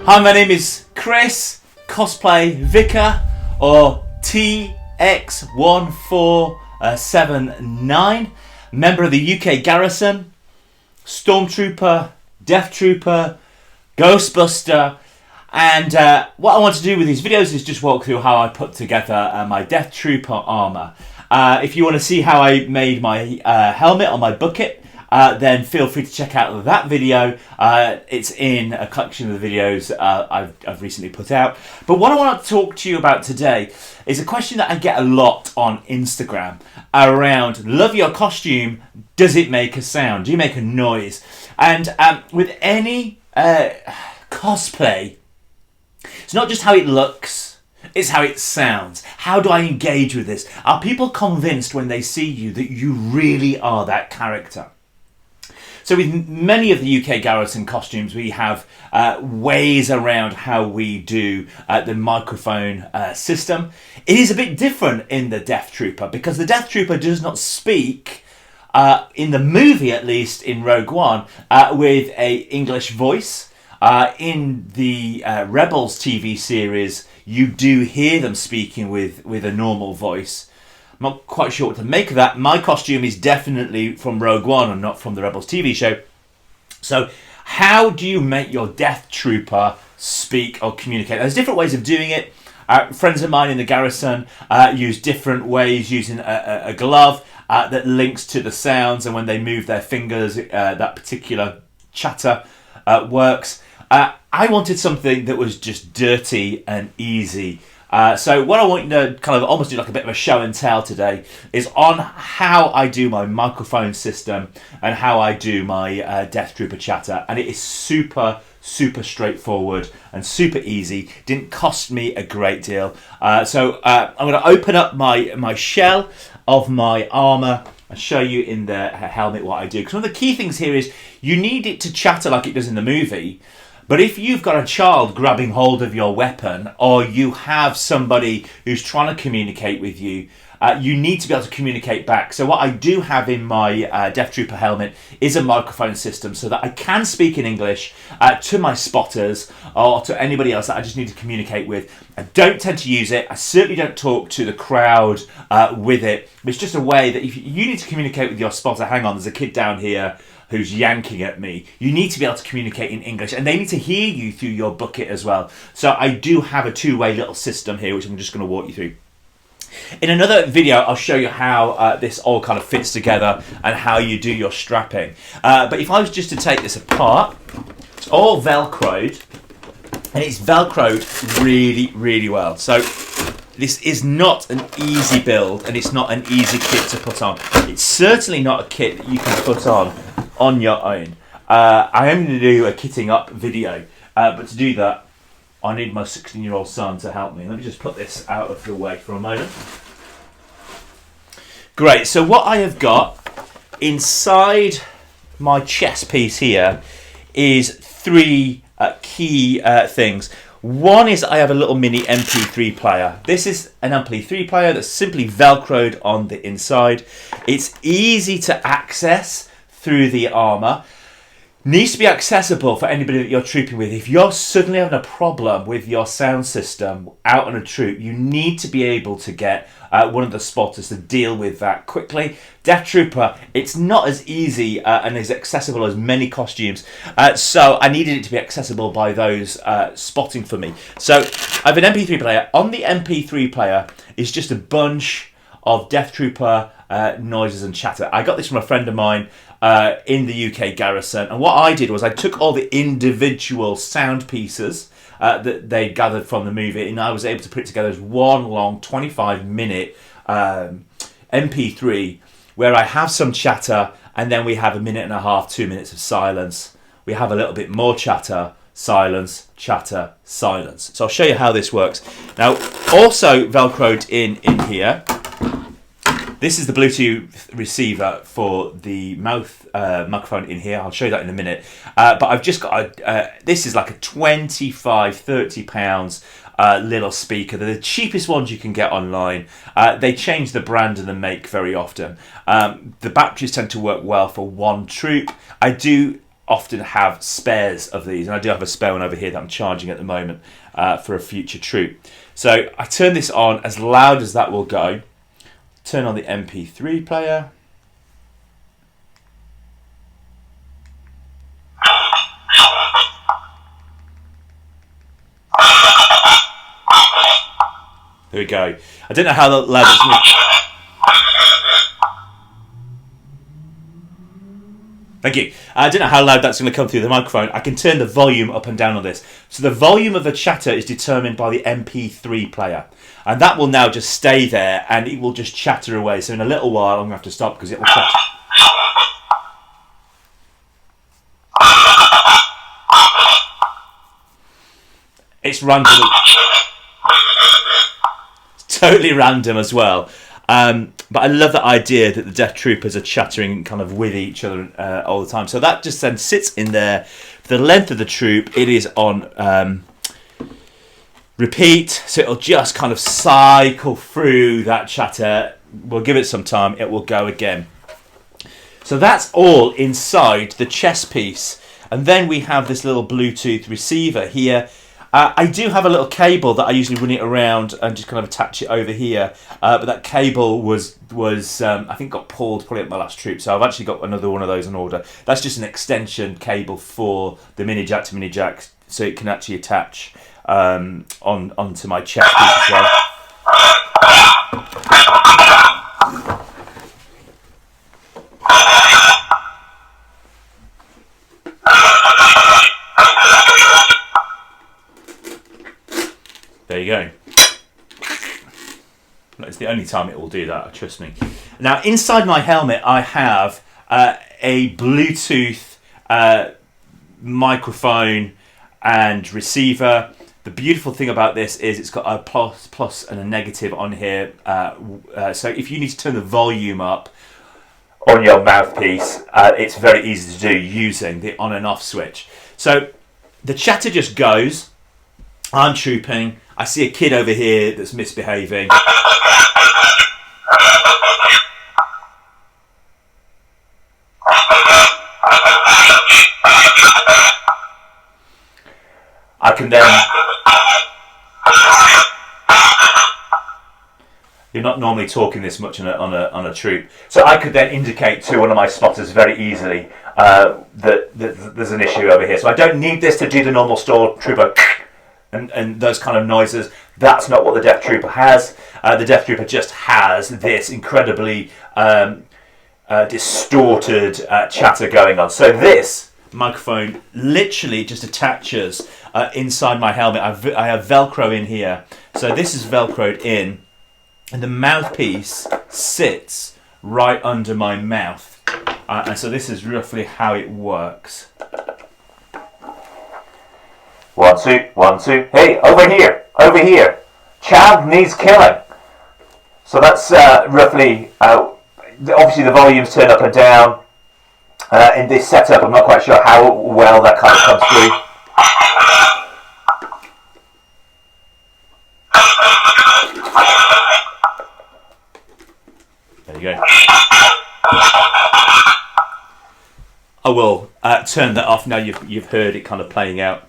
Hi, my name is Chris, cosplay Vicar, or TX1479, member of the UK Garrison, Stormtrooper, Death Trooper, Ghostbuster, and what I want to do with these videos is just walk through how I put together my Death Trooper armour. If you want to see how I made my helmet on my bucket, then feel free to check out that video. It's in a collection of the videos I've recently put out. But what I want to talk to you about today is a question that I get a lot on Instagram around, love your costume, does it make a sound? Do you make a noise? And with any cosplay, it's not just how it looks, it's how it sounds. How do I engage with this? Are people convinced when they see you that you really are that character? So with many of the UK Garrison costumes, we have ways around how we do the microphone system. It is a bit different in the Death Trooper because the Death Trooper does not speak, in the movie at least, in Rogue One, with a English voice. In the Rebels TV series, you do hear them speaking with a normal voice. I'm not quite sure what to make of that. My costume is definitely from Rogue One and not from the Rebels TV show. So how do you make your Death Trooper speak or communicate? There's different ways of doing it. Friends of mine in the Garrison use different ways, using a glove that links to the sounds, and when they move their fingers, that particular chatter works. I wanted something that was just dirty and easy. So what I want you to kind of almost do like a bit of a show and tell today is on how I do my microphone system and how I do my Death Trooper chatter. And it is super straightforward and super easy. Didn't cost me a great deal. So I'm going to open up my shell of my armour and show you in the helmet what I do. Because one of the key things here is you need it to chatter like it does in the movie. But if you've got a child grabbing hold of your weapon, or you have somebody who's trying to communicate with you, you need to be able to communicate back. So what I do have in my Death Trooper helmet is a microphone system so that I can speak in English to my spotters or to anybody else that I just need to communicate with. I don't tend to use it. I certainly don't talk to the crowd with it. It's just a way that if you need to communicate with your spotter, hang on, there's a kid down here who's yanking at me. You need to be able to communicate in English, and they need to hear you through your bucket as well. So I do have a two-way little system here, which I'm just going to walk you through. In another video, I'll show you how this all kind of fits together and how you do your strapping. But if I was just to take this apart, it's all Velcroed, and it's Velcroed really well. So this is not an easy build, and it's not an easy kit to put on. It's certainly not a kit that you can put on your own. I am going to do a kitting up video, but to do that, I need my 16-year-old son to help me. Let me just put this out of the way for a moment. Great, so what I have got inside my chest piece here is three key things. One is I have a little mini MP3 player. This is an MP3 player that's simply Velcroed on the inside. It's easy to access through the armour. Needs to be accessible for anybody that you're trooping with. If you're suddenly having a problem with your sound system out on a troop, you need to be able to get one of the spotters to deal with that quickly. Death Trooper, it's not as easy and as accessible as many costumes, so I needed it to be accessible by those spotting for me. So I have an MP3 player. On the MP3 player is just a bunch of Death Trooper noises and chatter. I got this from a friend of mine in the UK Garrison, and what I did was I took all the individual sound pieces that they gathered from the movie, and I was able to put it together as one long 25-minute MP3 where I have some chatter, and then we have a minute and a half, 2 minutes of silence. We have a little bit more chatter, silence, chatter, silence. So I'll show you how this works. Now, also Velcroed in here, this is the Bluetooth receiver for the mouth microphone in here. I'll show you that in a minute. But I've just got this is like a 25, 30 pounds little speaker. They're the cheapest ones you can get online. They change the brand and the make very often. The batteries tend to work well for one troop. I do often have spares of these, and I do have a spare one over here that I'm charging at the moment for a future troop. So I turn this on as loud as that will go. Turn on the MP3 player. There we go. I don't know how loud it's going to... Thank you. I don't know how loud that's going to come through the microphone. I can turn the volume up and down on this. So the volume of the chatter is determined by the MP3 player. And that will now just stay there and it will just chatter away. So in a little while I'm going to have to stop because it will chatter. It's random. It's totally random as well. But I love the idea that the Death Troopers are chattering kind of with each other all the time. So that just then sits in there for the length of the troop. It is on repeat, so it'll just kind of cycle through that chatter. We'll give it some time, it will go again. So that's all inside the chest piece. And then we have this little Bluetooth receiver here. I do have a little cable that I usually run it around and just kind of attach it over here. But that cable was I think got pulled probably at my last troop. So I've actually got another one of those on order. That's just an extension cable for the mini jack to mini jack, so it can actually attach onto my chest piece as well. There you go. It's the only time it will do that, trust me. Now, inside my helmet, I have a Bluetooth microphone and receiver. The beautiful thing about this is it's got a plus and a negative on here. So if you need to turn the volume up on your mouthpiece, it's very easy to do using the on and off switch. So the chatter just goes. I'm trooping. I see a kid over here that's misbehaving. I can then... You're not normally talking this much on a troop. So I could then indicate to one of my spotters very easily that there's an issue over here. So I don't need this to do the normal stormtrooper and those kind of noises. That's not what the Death Trooper has. The Death Trooper just has this incredibly distorted chatter going on. So this microphone literally just attaches inside my helmet. I have Velcro in here. So this is Velcroed in, and the mouthpiece sits right under my mouth. And so this is roughly how it works. 1, 2, 1, 2. Hey, over here. Child needs killing. So that's roughly. Obviously, the volumes turn up and down in this setup. I'm not quite sure how well that kind of comes through. There you go. I will turn that off now. You've heard it kind of playing out.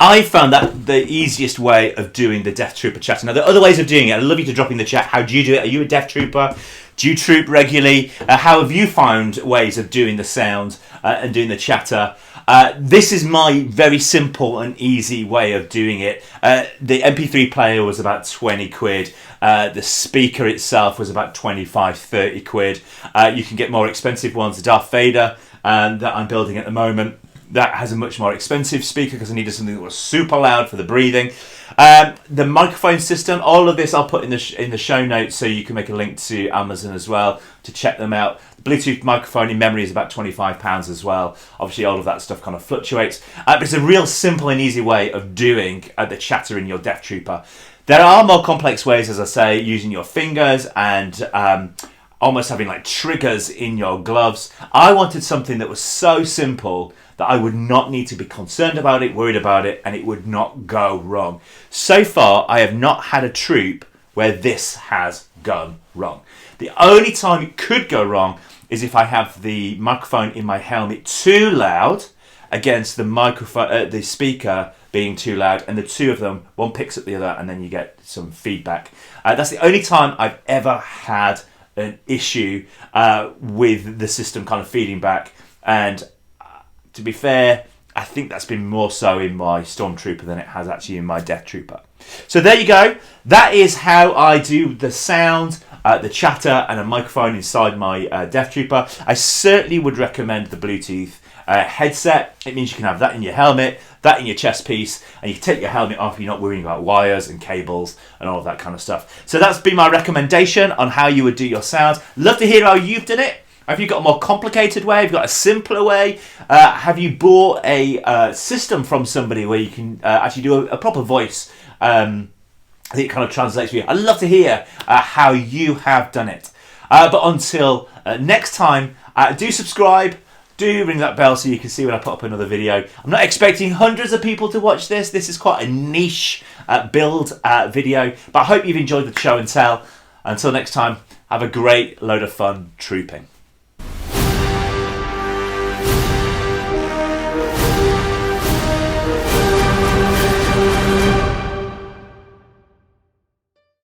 I found that the easiest way of doing the Death Trooper chatter. Now, there are other ways of doing it. I'd love you to drop in the chat. How do you do it? Are you a Death Trooper? Do you troop regularly? How have you found ways of doing the sound and doing the chatter? This is my very simple and easy way of doing it. The MP3 player was about 20 quid. The speaker itself was about 25, 30 quid. You can get more expensive ones. The Darth Vader that I'm building at the moment, that has a much more expensive speaker because I needed something that was super loud for the breathing. The microphone system, all of this I'll put in the show notes, so you can make a link to Amazon as well to check them out. The Bluetooth microphone in memory is about £25 as well. Obviously all of that stuff kind of fluctuates. But it's a real simple and easy way of doing the chatter in your Death Trooper. There are more complex ways, as I say, using your fingers and almost having like triggers in your gloves. I wanted something that was so simple that I would not need to be concerned about it, worried about it, and it would not go wrong. So far, I have not had a troop where this has gone wrong. The only time it could go wrong is if I have the microphone in my helmet too loud against the microphone, the speaker being too loud, and the two of them, one picks up the other, and then you get some feedback. That's the only time I've ever had an issue with the system kind of feeding back. And to be fair, I think that's been more so in my Stormtrooper than it has actually in my Death Trooper. So there you go. That is how I do the sound, the chatter, and a microphone inside my Death Trooper. I certainly would recommend the Bluetooth headset. It means you can have that in your helmet, that in your chest piece, and you can take your helmet off. You're not worrying about wires and cables and all of that kind of stuff. So that's been my recommendation on how you would do your sound. Love to hear how you've done it. Have you got a more complicated way? Have you got a simpler way? Have you bought a system from somebody where you can actually do a proper voice? I think it kind of translates for you. I'd love to hear how you have done it. But until next time, do subscribe. Do ring that bell so you can see when I put up another video. I'm not expecting hundreds of people to watch this. This is quite a niche build video. But I hope you've enjoyed the show and tell. Until next time, have a great load of fun trooping.